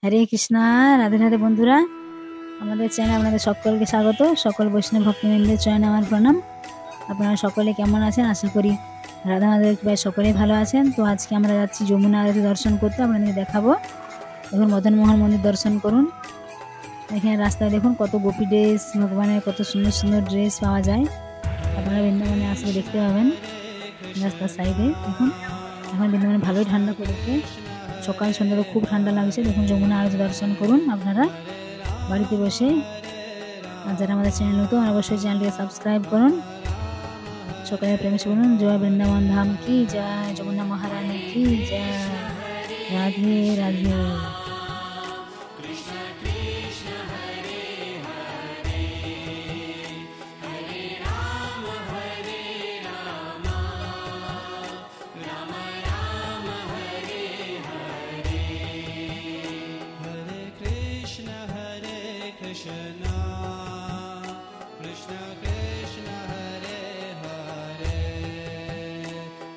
হরে কৃষ্ণা, রাধে রাধে বন্ধুরা। আমাদের চ্যানেলে আপনাদের সকলকে স্বাগত। সকল বৈষ্ণব ভক্তবৃন্দের চয়নে আমার প্রণাম। আপনারা সকলে কেমন আছেন? আশা করি রাধা মাধবের কৃপায় সকলেই ভালো আছেন। তো আজকে আমরা যাচ্ছি যমুনা আরতি দর্শন করতে, আপনাদের দেখাবো। দেখুন, মদন মোহন মন্দির দর্শন করুন। এখানে রাস্তায় দেখুন কত গোপী ড্রেস, ভগবানের কত সুন্দর সুন্দর ড্রেস পাওয়া যায়। আপনারা বৃন্দাবনে আসলে দেখতে পাবেন। রাস্তার সাইডে দেখুন, এখন বৃন্দাবনে ভালোই ঠান্ডা পড়েছে। সকাল সন্ধ্যা তো খুব ঠান্ডা লাগছে। দেখুন, যমুনা আরতি দর্শন করুন আপনারা বাড়িতে বসে। আর যারা আমাদের চ্যানেল নতুন, অবশ্যই চ্যানেলটিকে সাবস্ক্রাইব করুন। সকলের প্রেমে বলুন, জয় বৃন্দাবন ধাম কি জয়, যমুনা মহারানী কি জয়, Radhe Radhe. Krishna Krishna Krishna Hare Hare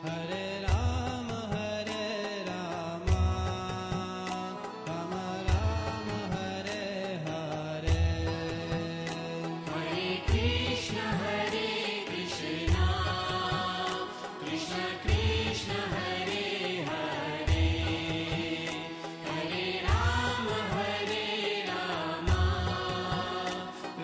Hare Rama Hare Rama Rama Rama Hare Hare Hare Krishna Krishna Krishna Hare Hare Hare Rama Hare Rama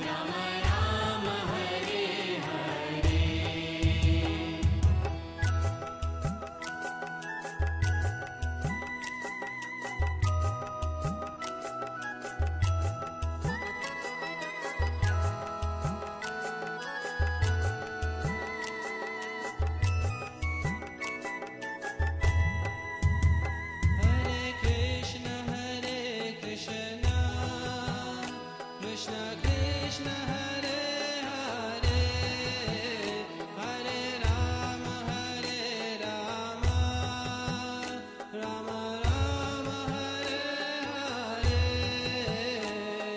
Rama Rama Hare Hare Hare Krishna Krishna Krishna Hare Hare Hare Rama Hare Rama Rama Rama Hare Hare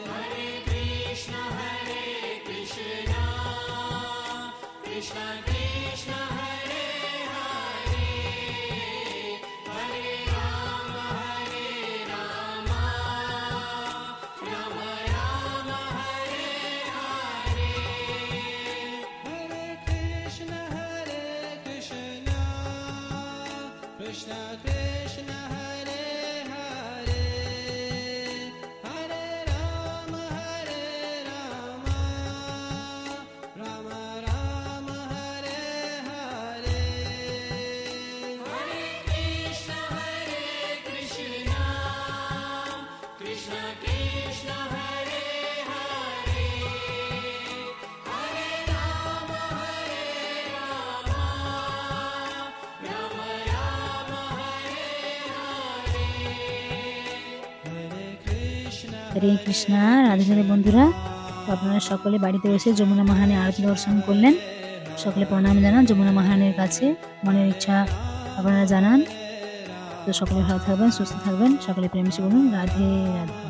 Hare Krishna Krishna Krishna Krishna Hare Hare Hare Rama Hare Rama Rama Rama Hare Hare Hare Krishna Krishna Krishna Krishna Hare Hare Hare Rama Hare Rama Rama Rama Hare Hare Hare Krishna Krishna Krishna Krishna Hare Hare Hare Rama Hare Rama Rama Rama Hare Hare Hare Krishna হরে কৃষ্ণা, রাধে রাধে বন্ধুরা। তো আপনারা সকলে বাড়িতে বসে যমুনা মহারানী আরতি দর্শন করলেন। সকলে প্রণাম জানান যমুনা মহারানীর কাছে, মনের ইচ্ছা আপনারা জানান। তো সকলে ভালো থাকবেন, সুস্থ থাকবেন। সকলে প্রেমসে বলুন, রাধে রাধে।